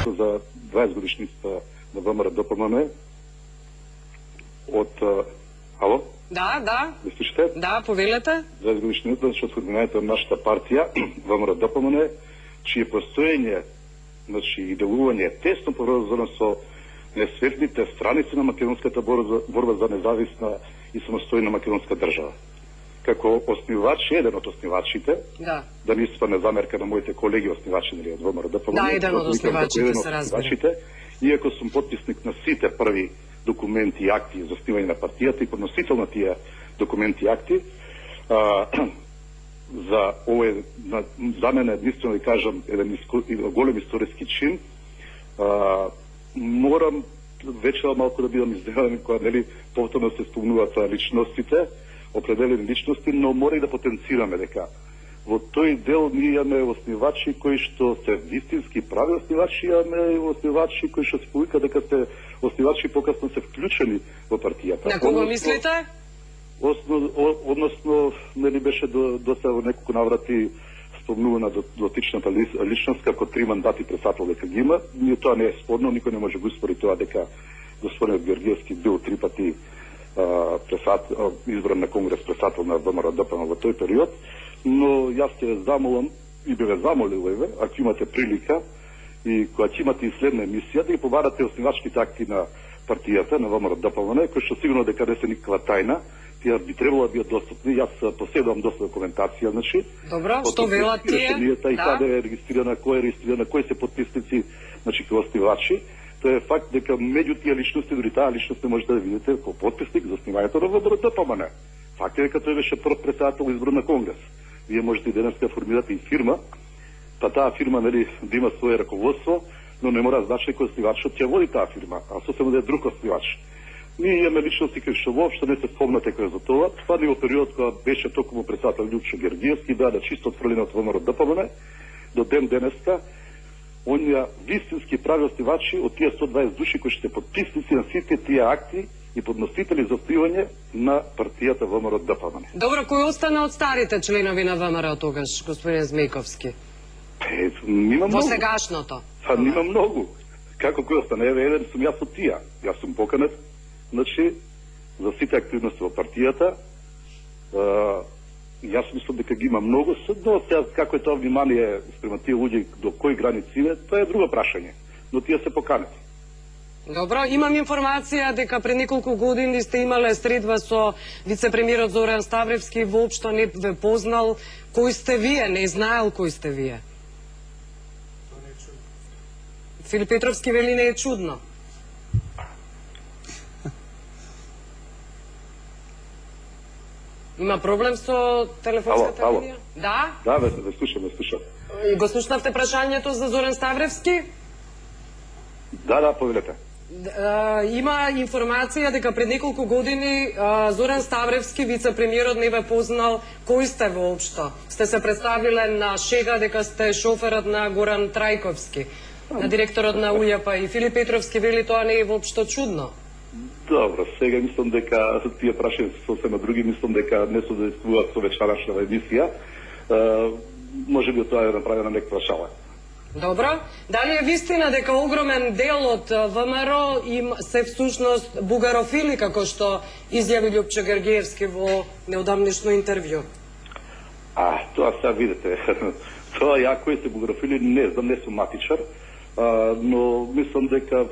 за 20 годишница на ВМРО ДПМН от... Ало? Да. Ви слушате? Да, повелете. 20 годишница, защото формирането на нашата партия, ВМРО ДПМН, чие постояние, значи и делување е тесно поврзано со несветните страници на македонската борба за независна и самостојна македонска држава. Како основач, еден од основачите, да не испадне замерка на моите колеги основачи од ВМРО ДПМН, да, еден од основачите се разбира. Иако сум подписник на сите први документи и акти за основање на партијата и подносител на тие документи и акти, за овој, за мене единствено да кажам, еден голем историски чин, морам вечера малку да бидам изненадан кога нели повторно се спомнуваат личностите, определени личности, но мора и да потенцираме дека во тој дел ние имаме основачи кои што се вистински прави основачи, имаме основачи кои што се повика дека се основачи покасно се вклучени во партијата. На кого мислите? Односно, нели беше доста во неколку наврати спомнувана дотичната личност како 3 мандати председател дека ги има. Тоа не е спорно, никој не може да го спори тоа дека господинот Георгиевски бил 3 пати избран на конгрес председател на ВМРО ДПМН во тој период, но јас ќе замолам и би ве замолил, ако имате прилика и кога ќе имате и следна емисија, да ги побарате основачките акти на партијата, на ВМРО ДПМН, кои што сигурно дека не се никаква тајна, тие би требало да бидат достапни. Јас поседувам доста документација, значи. Добро, што велат тие? И каде е регистрирана, кои се подписници, значи како основачи. Тоа е факт дека меѓу тие личности, дори таа личност не можете да видите како подписник за основањето на ВМРО ДПМН. Факт е дека тој беше прв председател избран на конгрес. Вие можете и денес да формирате и фирма, па таа фирма нели да има свое раководство, но не мора да значи кој основачот ќе води таа фирма, а сосема да е друг основач. Ние имаме личности кои што воопшто не се спомнате кој за тоа. Това не во период кога беше токму председател Лјупчо Георгиевски, да чисто отфрлен од ВМРО ДПМН до ден денеска. Оние вистински прави основачи од тие 120 души кои што се подписници на сите тие акти и подносители за основање на партијата ВМРО ДПМН. Добро, кој остана од старите членови на ВМРО тогаш, господин Змејковски? Нима многу. Во сегашното? Нима многу. Како кој остане? Еве, еден сум јас од тие. Јас сум поканет, значи, за сите активности во партијата. Јас мислам дека ги има многу, но сега како е тоа внимание спрема тие луѓе до кои граници е, тоа е друго прашање, но тие се поканети. Добро, имам информација дека пред неколку години сте имале средба со вице-премиерот Зоран Ставревски, воопшто не ве познал. Кој сте вие? Не знаел кој сте вие. Тоа не е чудно. Филип Петровски вели не е чудно. Има проблем со телефонската линија? Да? Да, ве слушам. И го слушнавте прашањето за Зоран Ставревски? Да, повелете. Има информација дека пред неколку години Зоран Ставревски, вице-премиерот, не ве познал. Кој сте воопшто? Сте се представиле на шега дека сте шоферот на Горан Трајковски, на директорот на УЈП, и Филип Петровски вели тоа не е воопшто чудно. Добро, сега мислам дека тие прашања се сосема други, мислам дека не соодействуваат со вечерашната емисија. Може би тоа е направена некаква шала. Добро. Дали е вистина дека огромен дел од ВМРО им се всушност бугарофили, како што изјави Лјупчо Георгиевски во неодамнешно интервју? Тоа сега видите. Тоа ја кои се бугарофили, не знам, не сум матичар, но мислам дека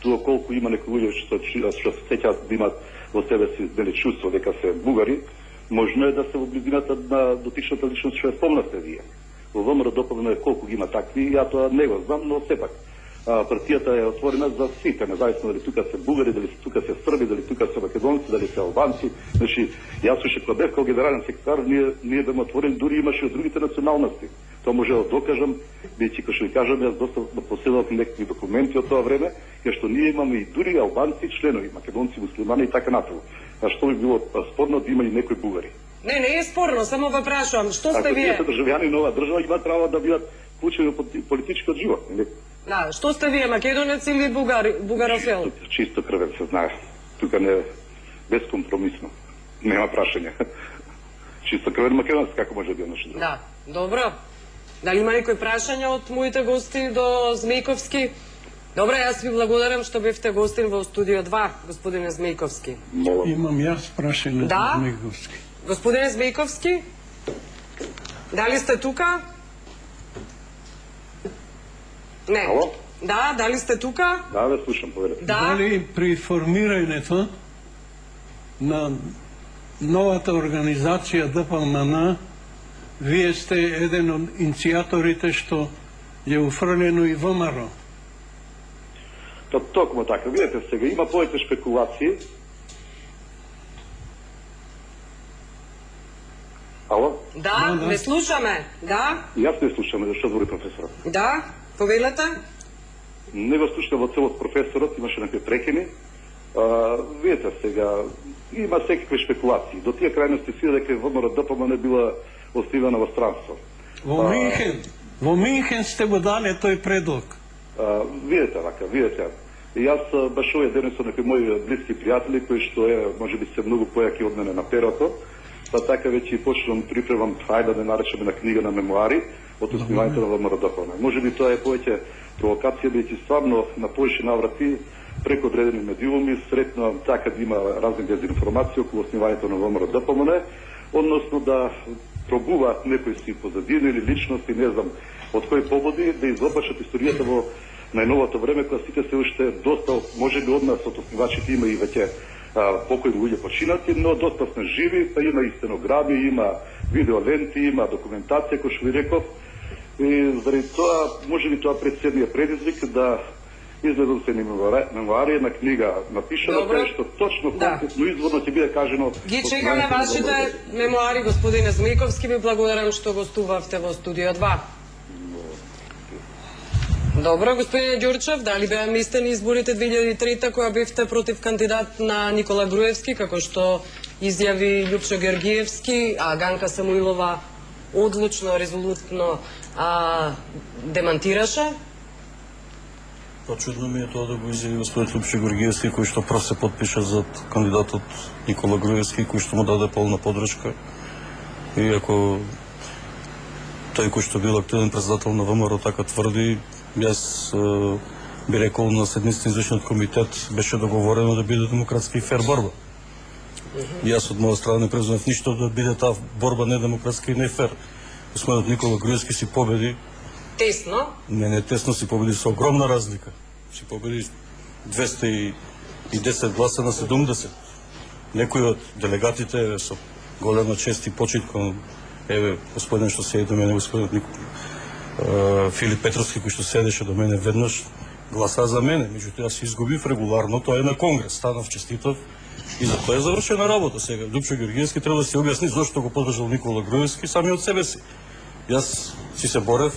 доколку има некои луѓе што се сеќаат да имаат во себе си дали чувство дека се бугари, можно е да се во близината на дотичната личност што ја спомнавте вие. Во ВМРО ДПМН колку ги има такви, ја тоа не го знам, но сепак партијата е отворена за сите, независно дали тука се бугари, дали тука се срби, дали тука се македонци, дали се албанци. Значи, јас уште кога бев како генерален секретар, ние беме отворени, дури имаше од другите националности. Тоа може да докажам, бидејќи како што ви кажам, јас доста поседував некакви документи од тоа време, кај што ние имаме и дури албанци членови, македонци, муслимани и така натаму. А што би било спорно да има и некои бугари? Не е спорно, само ве прашувам, што сте вие? Ако тие се државјани на оваа држава, има право да бидат вклучени во политичкиот живот, нели? Да, што сте вие, македонец или бугарофил? Чисто крвен се знае. Тука не безкомпромисно. Нема прашање. Чисто крвен македонец, како може да биде нашо друго? Да, добро. Дали има некои прашања од моите гости до Змејковски? Добре, јас ви благодарам што бевте гостин во студио 2, господине Змејковски. Имам јас прашање Да? за Змејковски. Господине Змејковски, дали сте тука? Не. Ало? Да, дали сте тука? Да, ве слушам, повелете. Да. Дали при формирањето на новата организација ДПМН вие сте еден од иницијаторите што е уфрлено и ВМРО? Токму така. Видете сега, има повеќе шпекулации. Ало? Да, Да. не слушаме. Да, И јас не слушам, што збори професорот. да, повелете. Не го слушам во целост професорот, имаше некои прекини. Видете сега, има секакви шпекулации. До тие крајности си дека ВМРО ДПМН била оставена во странство. Во Минхен сте го дали тој предлог. Видете вака, видете. И јас баш овој ден со некои мои блиски пријатели кои што можеби се многу појаки од мене на перото, па така веќе и почнувам припремам, хајде да наречеме на книга на мемуари од основањето на ВМРО ДПМН. Можеби тоа е повеќе провокација, бидејќи стварно на повеќе наврати преку одредени медиуми сретнувам така да има разни дезинформации околу основањето на ВМРО ДПМН, односно да пробуваат некои си позадини или личности, не знам од кои поводи, да изопачат историјата во најновото време, кога сите се уште доста, можеби од нас, од основачите има и веќе покојни луѓе починати, но доста сме живи, па има и стенограми, има видеоленти, има документација, кој што ви реков, и заради тоа, можеби тоа председниот предизвик да изгледам се мемуари, една книга напишана, кај што точно конкретно изворно ќе биде кажено. Ги чекаме вашите мемуари, господине Змејковски, ви благодарам што гостувавте во студио 2. Добро, господине Ѓурчев, дали беа мистени изборите 2003 која бевте против кандидат на Никола Груевски, како што изјави Љупчо Георгиевски, а Ганка Самуилова одлучно, резолутно демантираше? Па чудно ми е тоа да го изјави господин Љупчо Георгиевски, кој што прв се подпиша за кандидатот Никола Груевски, кој што му даде полна подршка. И ако тој кој што бил активен председател на ВМРО така тврди, јас би рекол на седмицата извршниот комитет беше договорено да биде демократска и фер борба. Јас од моја страна не презумев ништо да биде таа борба недемократска и не фер. Господинот Никола Груевски си победи Тесно? не тесно, си победи со огромна разлика. Си победи 210 гласа на 70. Некои од делегатите со голема чест и почит кон господин што седи до мене, господинот Филип Петровски, кој што седеше до мене веднаш, гласа за мене. Меѓутоа се изгубив регуларно, тоа е на конгрес, станав честитав и за тоа е завршена работа. Сега Љупчо Георгиевски треба да се објасни зошто го поддржал Никола Груевски сами од себе си. Јас си се борев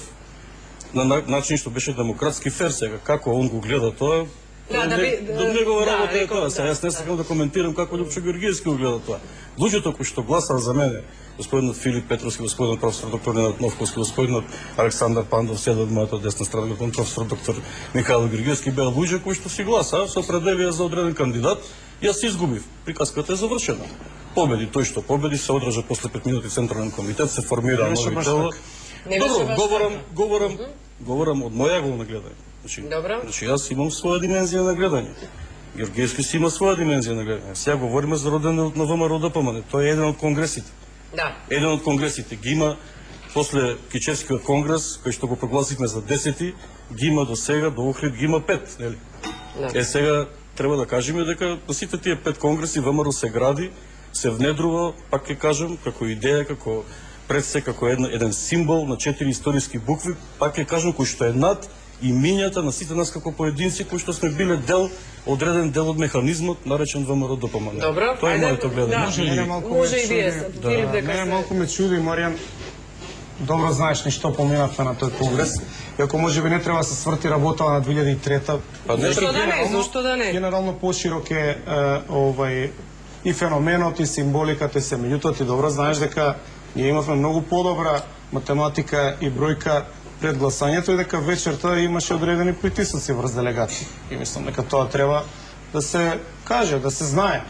на начин што беше демократски фер. Сега како он го гледа тоа, до негова работа е тоа. Сега јас не сакам да коментирам како Љупчо Георгиевски го гледа тоа. Луѓето кои што гласаа за мене, господинот Филип Петровски, господинот професор доктор Ненад Новковски, господинот Александар Пандов, седа од мојата десна страна, господинот професор доктор Михаил Георгиевски, беа луѓе кои што си гласаа, се определија за одреден кандидат. Јас изгубив. Приказката е завршена. Победи тој што победи, се одржа после 5 минути централен комитет, се формира нови тела. Добро, говорам од моја ъгол на гледање. Значи јас имам своја димензија на гледање. Георгиевски си има своја димензија на гледање. Сега говориме за роденот на ВМРО ДПМН. Тој е еден од конгресите. Да. Еден од конгресите ги има после Кичевскиот конгрес, кој што го прогласивме за 10-ти, ги има до сега, до Охрид ги има 5, нели? Да. Сега треба да кажеме дека на сите тие 5 конгреси ВМРО се гради, се внедрува, пак ќе кажам, како идеја, како предсек, како еден символ на 4 историски букви, пак ќе кажам, кој што е над имињата на сите нас како поединци, кои што сме биле одреден дел од механизмот наречен ВМРО ДПМН. Добро, тоа е моето гледање. Може и вие, Филип, дека Мене малку ме чуди, Маријан, добро знаеш ни што поминавме на тој конгрес. И ако можеби не треба да се сврти работа на 2003-та. Зошто да не? Генерално поширок е и феноменот и символиката се. Меѓутоа ти добро знаеш дека ние имавме многу подобра математика и бројка пред гласањето и дека вечерта имаше одредени притисоци врз делегати. И мислам дека тоа треба да се каже, да се знае.